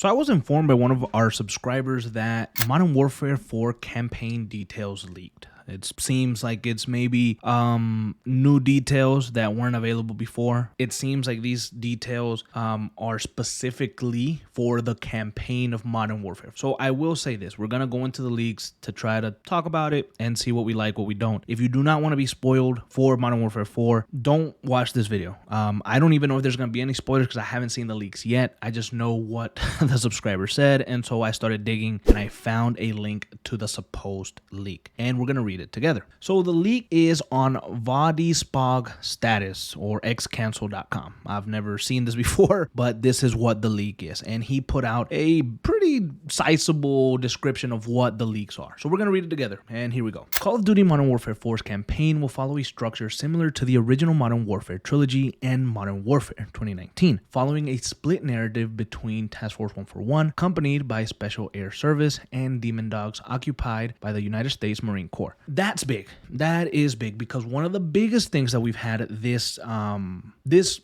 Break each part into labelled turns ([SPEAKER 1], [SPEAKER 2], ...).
[SPEAKER 1] So I was informed by one of our subscribers that Modern Warfare 4 campaign details leaked. It seems like it's maybe new details that weren't available before. It seems like these details are specifically for the campaign of Modern Warfare. So I will say this. We're going to go into the leaks to try to talk about it and see what we like, what we don't. If you do not want to be spoiled for Modern Warfare 4, don't watch this video. I don't even know if there's going to be any spoilers because I haven't seen the leaks yet. I just know what the subscriber said. And so I started digging and I found a link to the supposed leak. And we're going to read it together. So the leak is on Vodispog status or xcancel.com. I've never seen this before, but this is what the leak is. And he put out a pretty sizable description of what the leaks are. So we're going to read it together. And here we go. Call of Duty Modern Warfare 4's campaign will follow a structure similar to the original Modern Warfare trilogy and Modern Warfare 2019, following a split narrative between Task Force 141, accompanied by Special Air Service, and Demon Dogs occupied by the United States Marine Corps. That's big. That is big because one of the biggest things that we've had this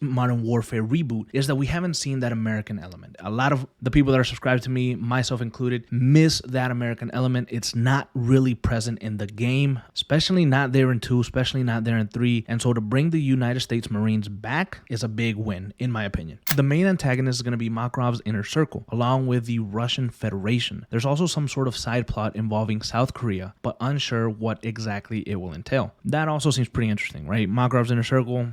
[SPEAKER 1] Modern Warfare reboot is that we haven't seen that American element. A lot of the people that are subscribed to me, myself included, miss that American element. It's not really present in the game, especially not there in 2, especially not there in 3. And so to bring the United States Marines back is a big win, in my opinion. The main antagonist is going to be Makarov's Inner Circle, along with the Russian Federation. There's also some sort of side plot involving South Korea, but unsure what exactly it will entail. That also seems pretty interesting, right? Makarov's Inner Circle,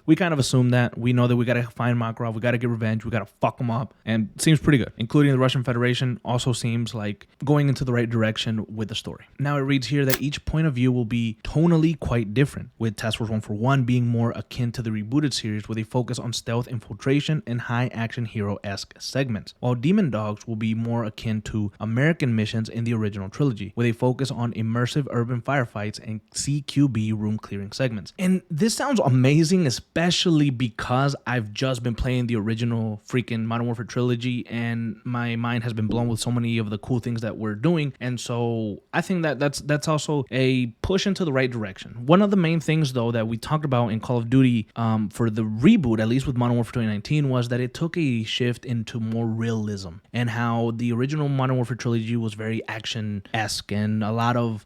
[SPEAKER 1] we kind of assume that. We know that we got to find Makarov, we got to get revenge, we got to fuck him up, and it seems pretty good. Including the Russian Federation also seems like going into the right direction with the story. Now it reads here that each point of view will be tonally quite different, with Task Force 141 being more akin to the rebooted series with a focus on stealth infiltration and high action hero-esque segments, while Demon Dogs will be more akin to American missions in the original trilogy, with a focus on immersive urban firefights and CQB room clearing segments. And this sounds amazing, especially because I've just been playing the original freaking Modern Warfare trilogy and my mind has been blown with so many of the cool things that we're doing. And so I think that that's also a push into the right direction. One of the main things though that we talked about in Call of Duty for the reboot, at least with Modern Warfare 2019, was that it took a shift into more realism, and how the original Modern Warfare trilogy was very action-esque and a lot of,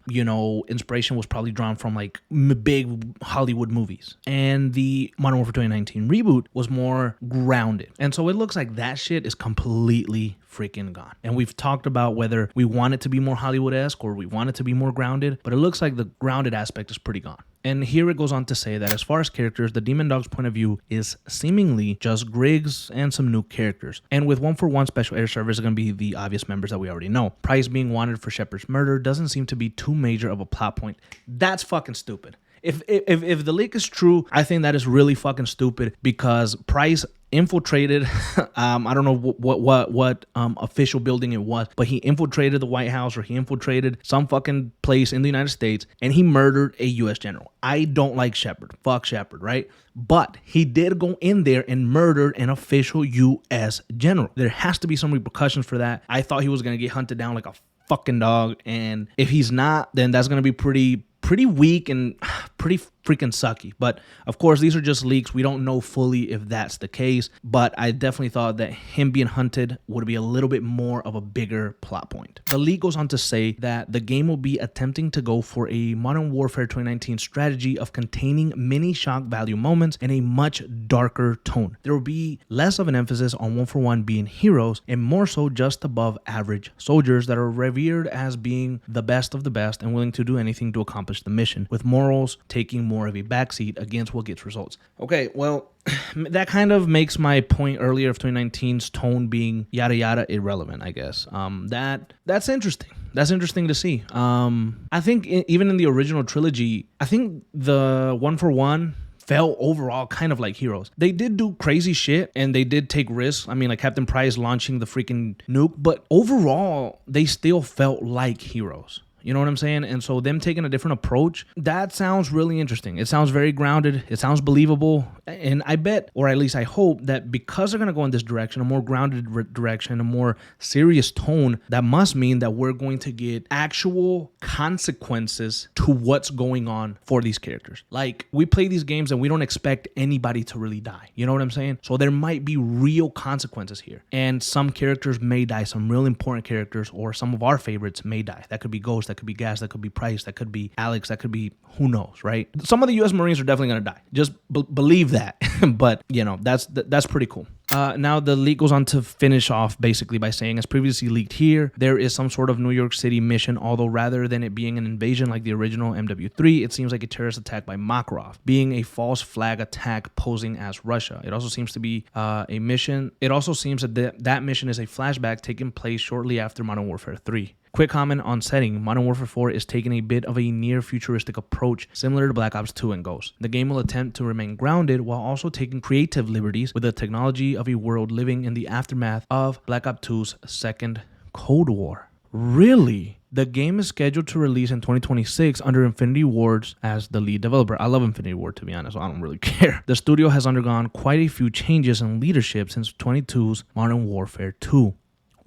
[SPEAKER 1] inspiration was probably drawn from like big Hollywood movies. And the Modern Warfare 2019 reboot was more grounded. And so it looks like that shit is completely freaking gone. And we've talked about whether we want it to be more Hollywood-esque or we want it to be more grounded, but it looks like the grounded aspect is pretty gone. And here it goes on to say that as far as characters, the Demon Dog's point of view is seemingly just Griggs and some new characters. And with 141 Special Air Service is going to be the obvious members that we already know. Price being wanted for Shepard's murder doesn't seem to be too major of a plot point. That's fucking stupid. If the leak is true, I think that is really fucking stupid because Price infiltrated I don't know what official building it was, but he infiltrated the White House, or he infiltrated some fucking place in the United States, and he murdered a U.S. general. I don't like Shepard. Fuck Shepard, right? But he did go in there and murdered an official U.S. general. There has to be some repercussions for that. I thought he was going to get hunted down like a fucking dog, and if he's not, then that's going to be pretty weak and pretty freaking sucky. But of course, these are just leaks. We don't know fully if that's the case, but I definitely thought that him being hunted would be a little bit more of a bigger plot point. The leak goes on to say that the game will be attempting to go for a Modern Warfare 2019 strategy of containing many shock value moments in a much darker tone. There will be less of an emphasis on 141 being heroes and more so just above average soldiers that are revered as being the best of the best and willing to do anything to accomplish the mission, with morals taking more of a backseat against what gets results. Okay, well, that kind of makes my point earlier of 2019's tone being yada yada irrelevant, I guess. That's interesting. That's interesting to see. I think even in the original trilogy, I think the 141 felt overall kind of like heroes. They did do crazy shit and they did take risks. I mean, like Captain Price launching the freaking nuke, but overall, they still felt like heroes. You know what I'm saying? And so them taking a different approach, that sounds really interesting. It sounds very grounded. It sounds believable. And I bet, or at least I hope, that because they're going to go in this direction, a more grounded direction, a more serious tone, that must mean that we're going to get actual consequences to what's going on for these characters. Like, we play these games and we don't expect anybody to really die. You know what I'm saying? So there might be real consequences here. And some characters may die, some real important characters, or some of our favorites may die. That could be Ghost, that could be Gas, that could be Price, that could be Alex, that could be who knows, right? Some of the U.S. Marines are definitely going to die. Just believe that. But, you know, that's pretty cool. Now the leak goes on to finish off basically by saying, as previously leaked here, there is some sort of New York City mission, although rather than it being an invasion like the original MW3, it seems like a terrorist attack by Makarov, being a false flag attack posing as Russia. It also seems to be a mission. It also seems that that mission is a flashback taking place shortly after Modern Warfare 3. Quick comment on setting. Modern Warfare 4 is taking a bit of a near-futuristic approach similar to Black Ops 2 and Ghost. The game will attempt to remain grounded while also taking creative liberties with the technology of a world living in the aftermath of Black Ops 2's second Cold War. Really? The game is scheduled to release in 2026 under Infinity Ward's as the lead developer. I love Infinity Ward, to be honest, so I don't really care. The studio has undergone quite a few changes in leadership since 22's Modern Warfare 2.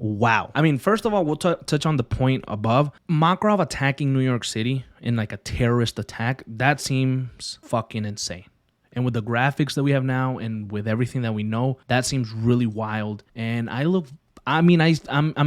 [SPEAKER 1] Wow. I mean, first of all, we'll touch on the point above. Makarov attacking New York City in like a terrorist attack, that seems fucking insane. And with the graphics that we have now and with everything that we know, that seems really wild. And I'm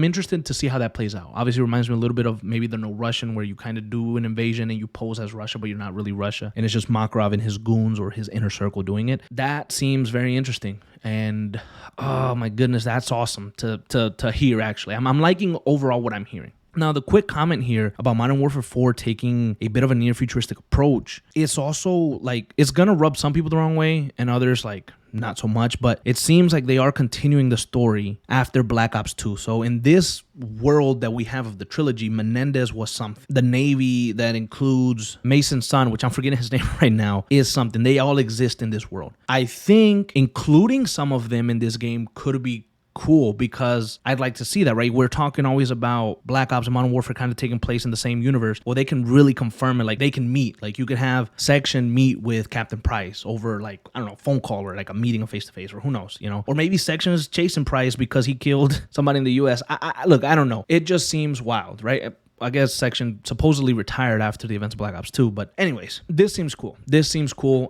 [SPEAKER 1] interested to see how that plays out. Obviously, it reminds me a little bit of maybe the No Russian, where you kind of do an invasion and you pose as Russia, but you're not really Russia. And it's just Makarov and his goons or his inner circle doing it. That seems very interesting. And oh my goodness, that's awesome to hear, actually. I'm liking overall what I'm hearing. Now, the quick comment here about Modern Warfare 4 taking a bit of a near-futuristic approach, it's also, like, it's going to rub some people the wrong way and others, like, not so much, but it seems like they are continuing the story after Black Ops 2. So in this world that we have of the trilogy, Menendez was something. The Navy that includes Mason's son, which I'm forgetting his name right now, is something. They all exist in this world. I think including some of them in this game could be cool, because I'd like to see that, right? We're talking always about Black Ops and Modern Warfare kind of taking place in the same universe. Well, they can really confirm it. Like, they can meet. Like, you could have Section meet with Captain Price over, like, I don't know, phone call or like a meeting, a face-to-face, or who knows, you know? Or maybe Section is chasing Price because he killed somebody in the U.S. Look, I don't know. It just seems wild, right? I guess Section supposedly retired after the events of Black Ops 2. But anyways, this seems cool.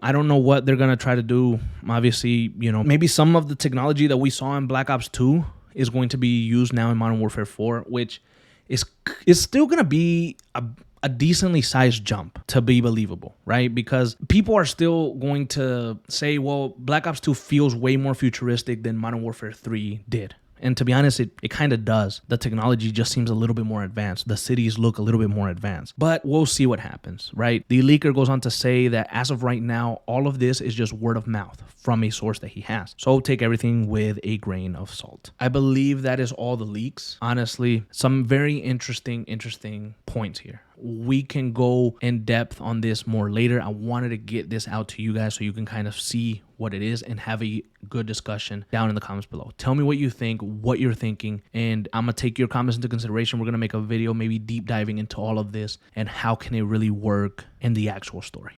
[SPEAKER 1] I don't know what they're going to try to do. Obviously, you know, maybe some of the technology that we saw in Black Ops 2 is going to be used now in Modern Warfare 4, which is still going to be a decently sized jump to be believable, right? Because people are still going to say, well, Black Ops 2 feels way more futuristic than Modern Warfare 3 did. And to be honest, it kind of does. The technology just seems a little bit more advanced. The cities look a little bit more advanced. But we'll see what happens, right? The leaker goes on to say that as of right now, all of this is just word of mouth from a source that he has. So take everything with a grain of salt. I believe that is all the leaks. Honestly, some very interesting points here. We can go in depth on this more later. I wanted to get this out to you guys so you can kind of see what it is and have a good discussion down in the comments below. Tell me what you think, what you're thinking, and I'm going to take your comments into consideration. We're going to make a video maybe deep diving into all of this and how can it really work in the actual story.